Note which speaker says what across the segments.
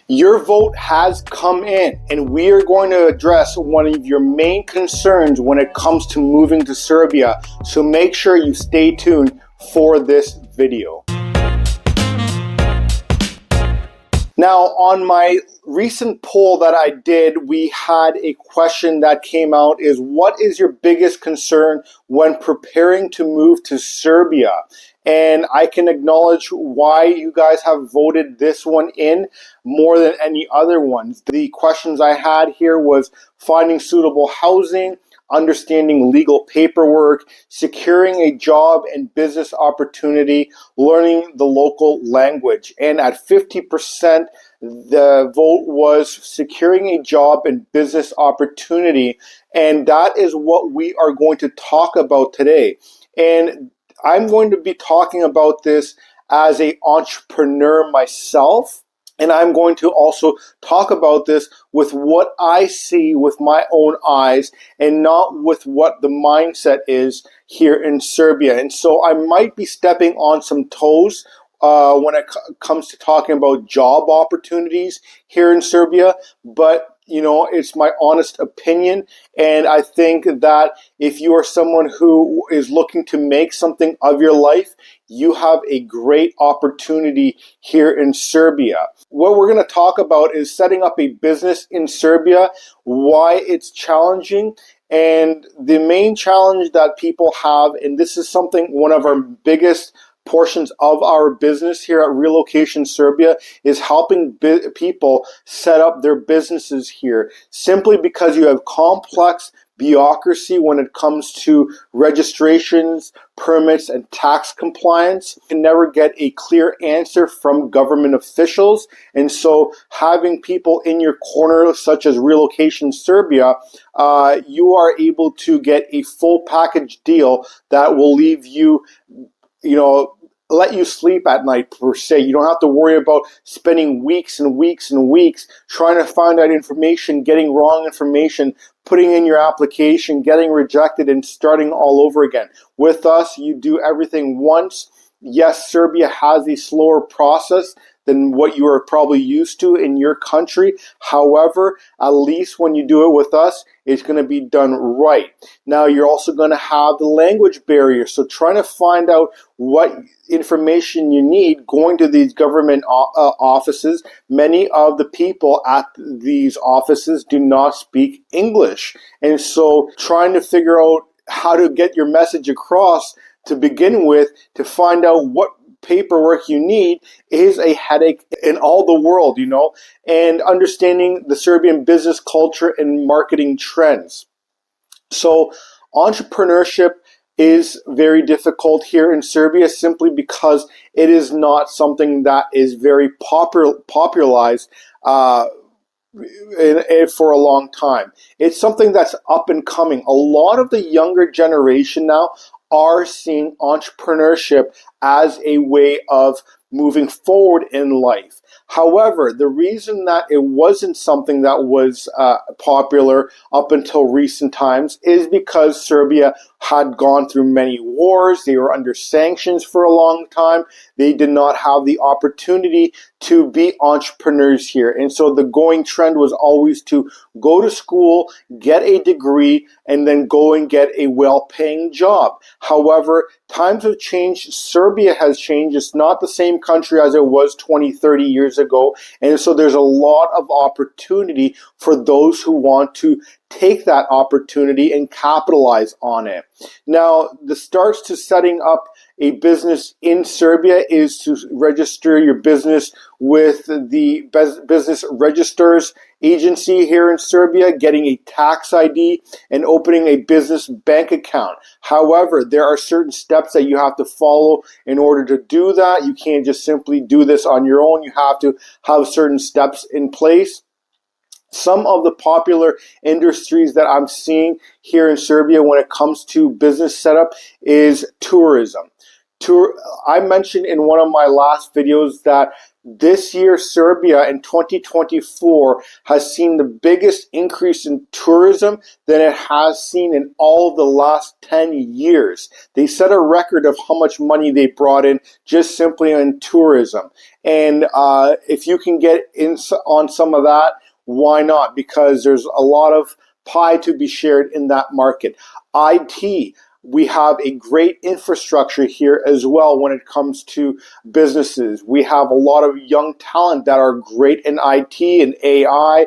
Speaker 1: Your vote has come in, and we are going to address one of your main concerns when it comes to moving to Serbia. So make sure you stay tuned for this video. Now, on my recent poll that I did, we had a question that came out is, what is your biggest concern when preparing to move to Serbia? And I can acknowledge why you guys have voted this one in more than any other ones. The questions I had here was finding suitable housing, understanding legal paperwork, securing a job and business opportunity, learning the local language. And at 50%, the vote was securing a job and business opportunity. And that is what we are going to talk about today. And I'm going to be talking about this as an entrepreneur myself. And I'm going to also talk about this with what I see with my own eyes and not with what the mindset is here in Serbia. And so I might be stepping on some toes when it comes to talking about job opportunities here in Serbia, but you know, it's my honest opinion, and I think that if you are someone who is looking to make something of your life, you have a great opportunity here in Serbia. What we're going to talk about is setting up a business in Serbia, why it's challenging, and the main challenge that people have, and this is something, one of our biggest portions of our business here at Relocation Serbia, is helping people set up their businesses here, simply because you have complex bureaucracy when it comes to registrations, permits, and tax compliance. You can never get a clear answer from government officials, and so having people in your corner, such as Relocation Serbia, you are able to get a full package deal that will leave you, let you sleep at night, per se. You don't have to worry about spending weeks and weeks and weeks trying to find out information, getting wrong information, putting in your application, getting rejected, and starting all over again. With us, you do everything once. Yes, Serbia has a slower process than what you are probably used to in your country. However, at least when you do it with us, it's going to be done right. Now, you're also going to have the language barrier. So trying to find out what information you need, going to these government offices, many of the people at these offices do not speak English. And so trying to figure out how to get your message across to begin with, to find out what paperwork you need, is a headache in all the world, and understanding the Serbian business culture and marketing trends. So entrepreneurship is very difficult here in Serbia, simply because it is not something that is very popularized for a long time. It's something that's up and coming. A lot of the younger generation now are seeing entrepreneurship as a way of moving forward in life. However, the reason that it wasn't something that was popular up until recent times is because Serbia had gone through many wars. They were under sanctions for a long time. They did not have the opportunity to be entrepreneurs here. And so the going trend was always to go to school, get a degree, and then go and get a well-paying job. However, times have changed. Serbia has changed. It's not the same country as it was 20, 30 years ago. And so there's a lot of opportunity for those who want to take that opportunity and capitalize on it. Now, the starts to setting up a business in Serbia is to register your business with the business registrars agency here in Serbia, getting a tax ID, and opening a business bank account. However, there are certain steps that you have to follow in order to do that. You can't just simply do this on your own. You have to have certain steps in place. Some of the popular industries that I'm seeing here in Serbia when it comes to business setup is tourism. I mentioned in one of my last videos that this year, Serbia in 2024 has seen the biggest increase in tourism than it has seen in all of the last 10 years. They set a record of how much money they brought in just simply in tourism. And if you can get in on some of that, why not? Because there's a lot of pie to be shared in that market. IT. We have a great infrastructure here as well when it comes to businesses. We have a lot of young talent that are great in IT and AI,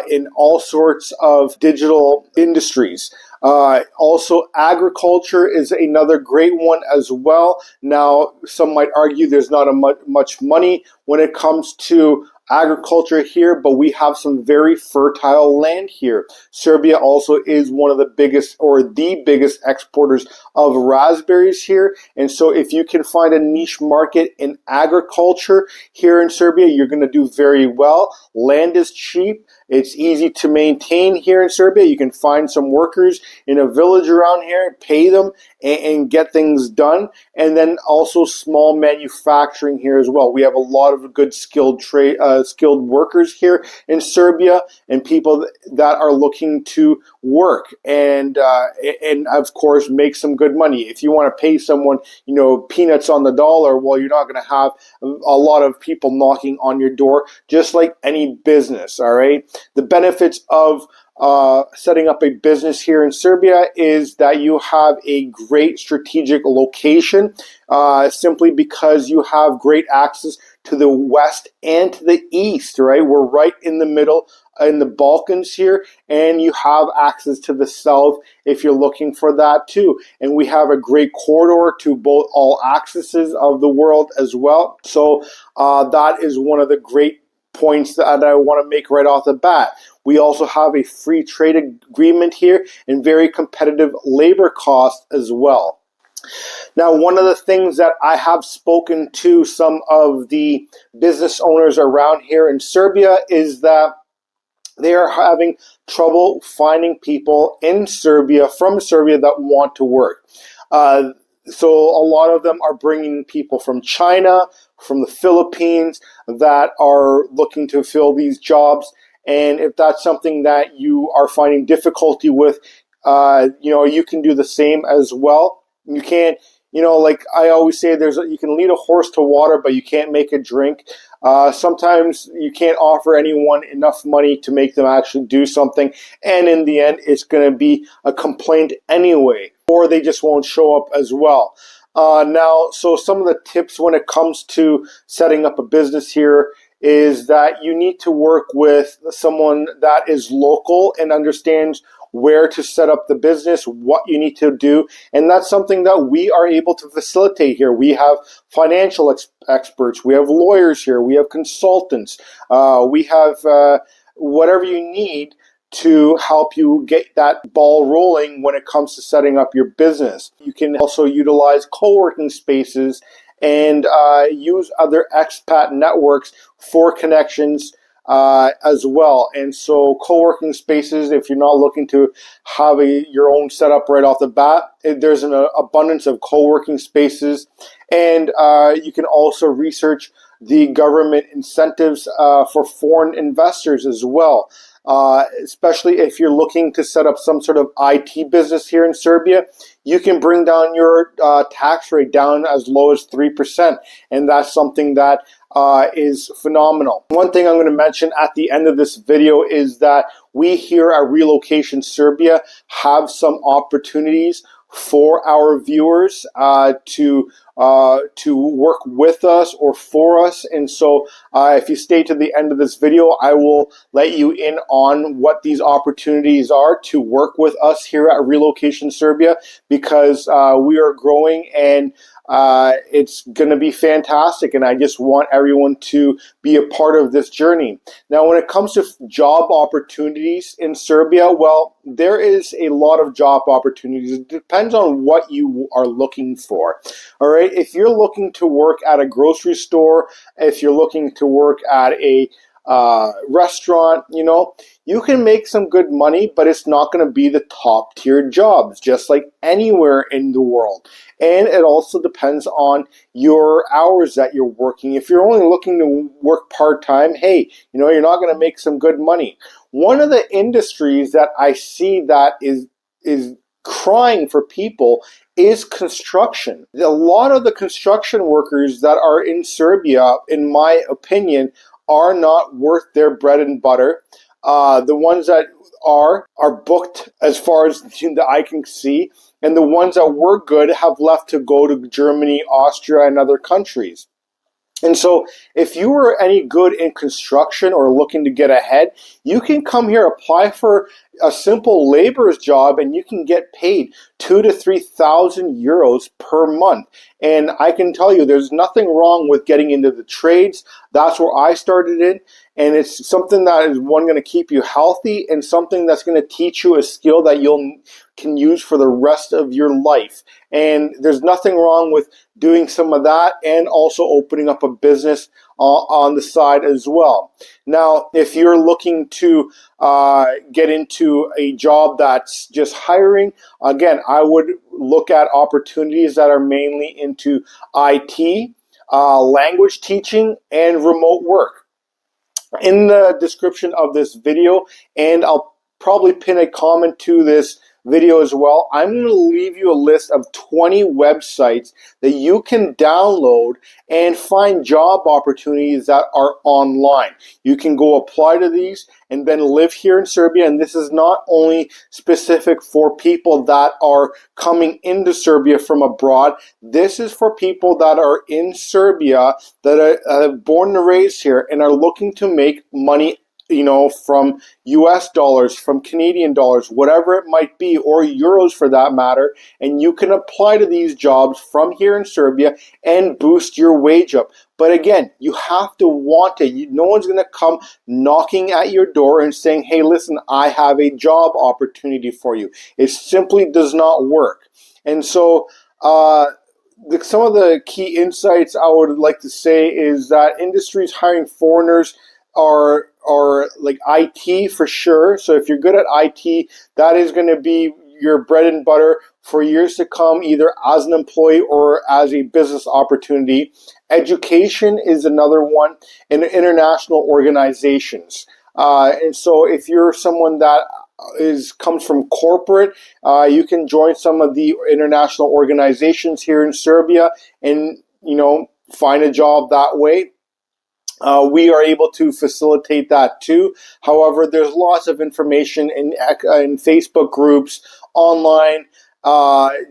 Speaker 1: in all sorts of digital industries. Also, agriculture is another great one as well. Now, some might argue there's not much money when it comes to agriculture here, but we have some very fertile land here. Serbia also is one of the biggest or the biggest exporters of raspberries here. And so if you can find a niche market in agriculture here in Serbia, you're going to do very well. Land is cheap. It's easy to maintain here in Serbia. You can find some workers in a village around here, pay them, and get things done. And then also small manufacturing here as well. We have a lot of good skilled workers here in Serbia, and people that are looking to work and of course make some good money. If you want to pay someone, peanuts on the dollar, well, you're not going to have a lot of people knocking on your door, just like any business. All right. The benefits of setting up a business here in Serbia is that you have a great strategic location, simply because you have great access to the west and to the east, right? We're right in the middle in the Balkans here, and you have access to the south if you're looking for that too. And we have a great corridor to both all accesses of the world as well. So that is one of the great points that I want to make right off the bat. We also have a free trade agreement here and very competitive labor costs as well. Now, one of the things that I have spoken to some of the business owners around here in Serbia is that they are having trouble finding people in Serbia, from Serbia, that want to work. So a lot of them are bringing people from China, from the Philippines, that are looking to fill these jobs. And if that's something that you are finding difficulty with, you can do the same as well. You can't, like I always say, you can lead a horse to water, but you can't make it drink. Sometimes you can't offer anyone enough money to make them actually do something. And in the end, it's going to be a complaint anyway, or they just won't show up as well. So some of the tips when it comes to setting up a business here is that you need to work with someone that is local and understands where to set up the business, what you need to do. And that's something that we are able to facilitate here. We have financial experts, we have lawyers here, we have consultants, we have whatever you need to help you get that ball rolling when it comes to setting up your business. You can also utilize co-working spaces and use other expat networks for connections as well. And so co-working spaces, if you're not looking to have your own setup right off the bat, there's an abundance of co-working spaces. And you can also research the government incentives for foreign investors as well. Especially if you're looking to set up some sort of IT business here in Serbia, you can bring down your tax rate down as low as 3%. And that's something that is phenomenal. One thing I'm going to mention at the end of this video is that we here at Relocation Serbia have some opportunities for our viewers to work with us or for us. And so if you stay to the end of this video, I will let you in on what these opportunities are to work with us here at Relocation Serbia, because we are growing and it's going to be fantastic, and I just want everyone to be a part of this journey. Now, when it comes to job opportunities in Serbia, well, there is a lot of job opportunities. It depends on what you are looking for. All right, if you're looking to work at a grocery store, if you're looking to work at a restaurant, you can make some good money, but it's not going to be the top tier jobs, just like anywhere in the world. And it also depends on your hours that you're working. If you're only looking to work part-time, hey, you're not going to make some good money. One of the industries that I see that is crying for people is construction. A lot of the construction workers that are in Serbia, in my opinion, are not worth their bread and butter. The ones that are booked as far as the eye can see, and the ones that were good have left to go to Germany, Austria, and other countries. And so if you were any good in construction or looking to get ahead, you can come here, apply for a simple laborer's job, and you can get paid 2,000 to 3,000 euros per month. And I can tell you, there's nothing wrong with getting into the trades. That's where I started in. And it's something that is, one, going to keep you healthy, and something that's going to teach you a skill that can use for the rest of your life. And there's nothing wrong with doing some of that and also opening up a business on the side as well. Now, if you're looking to get into a job that's just hiring, again, I would look at opportunities that are mainly into IT, language teaching, and remote work. In the description of this video, and I'll probably pin a comment to this video as well, I'm going to leave you a list of 20 websites that you can download and find job opportunities that are online. You can go apply to these and then live here in Serbia. And this is not only specific for people that are coming into Serbia from abroad. This is for people that are in Serbia, that are born and raised here and are looking to make money, from US dollars, from Canadian dollars, whatever it might be, or euros for that matter. And you can apply to these jobs from here in Serbia and boost your wage up. But again, you have to want it. No one's going to come knocking at your door and saying, hey, listen, I have a job opportunity for you. It simply does not work. And so, some of the key insights I would like to say is that industries hiring foreigners are like IT for sure. So if you're good at IT, that is going to be your bread and butter for years to come, either as an employee or as a business opportunity. Education is another one, and international organizations. And so if you're someone that comes from corporate, you can join some of the international organizations here in Serbia and, find a job that way. We are able to facilitate that too. However, there's lots of information in Facebook groups, online.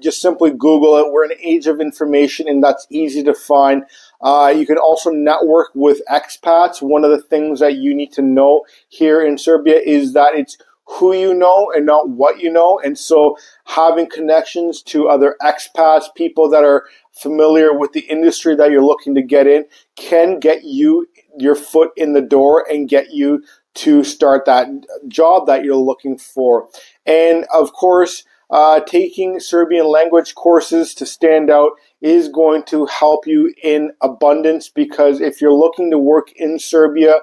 Speaker 1: Just simply Google it. We're in an age of information, and that's easy to find. You can also network with expats. One of the things that you need to know here in Serbia is that it's who you know and not what you know. And so having connections to other expats, people that are familiar with the industry that you're looking to get in, can get you your foot in the door and get you to start that job that you're looking for. And of course, taking Serbian language courses to stand out is going to help you in abundance, because if you're looking to work in Serbia,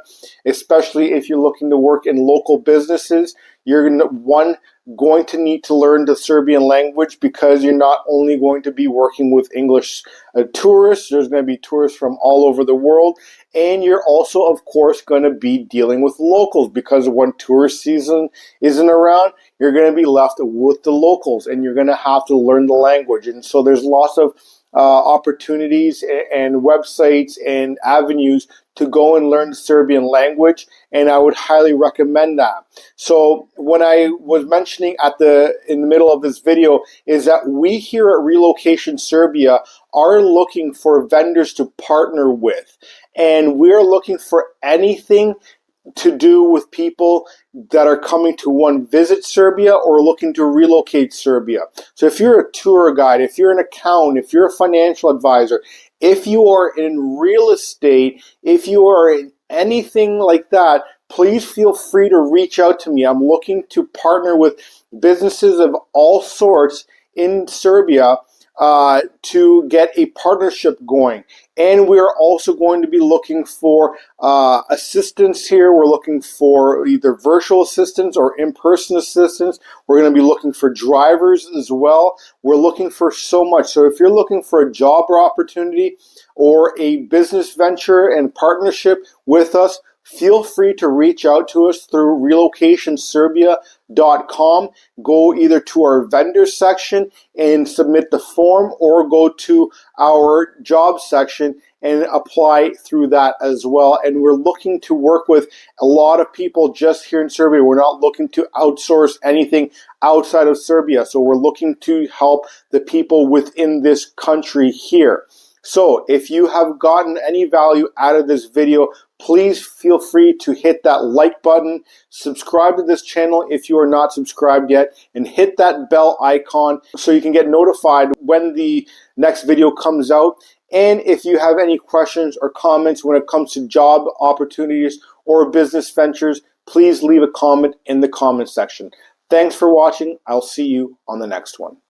Speaker 1: especially if you're looking to work in local businesses, you're going to need to learn the Serbian language, because you're not only going to be working with English tourists, there's going to be tourists from all over the world, and you're also, of course, going to be dealing with locals, because when tourist season isn't around, you're going to be left with the locals, and you're going to have to learn the language. And so there's lots of opportunities and websites and avenues to go and learn the Serbian language, and I would highly recommend that. So when I was mentioning in the middle of this video is that we here at Relocation Serbia are looking for vendors to partner with, and we're looking for anything to do with people that are coming to visit Serbia or looking to relocate Serbia. So if you're a tour guide, if you're an accountant, if you're a financial advisor, if you are in real estate, if you are in anything like that, please feel free to reach out to me. I'm looking to partner with businesses of all sorts in Serbia to get a partnership going. And we're also going to be looking for assistance here. We're looking for either virtual assistants or in-person assistants. We're going to be looking for drivers as well. We're looking for so much. So if you're looking for a job or opportunity or a business venture and partnership with us, feel free to reach out to us through relocationserbia.com. Go either to our vendor section and submit the form, or go to our job section and apply through that as well. And we're looking to work with a lot of people just here in Serbia. We're not looking to outsource anything outside of Serbia. So we're looking to help the people within this country here. So if you have gotten any value out of this video, please feel free to hit that like button, subscribe to this channel if you are not subscribed yet, and hit that bell icon so you can get notified when the next video comes out. And if you have any questions or comments when it comes to job opportunities or business ventures, please leave a comment in the comment section. Thanks for watching. I'll see you on the next one.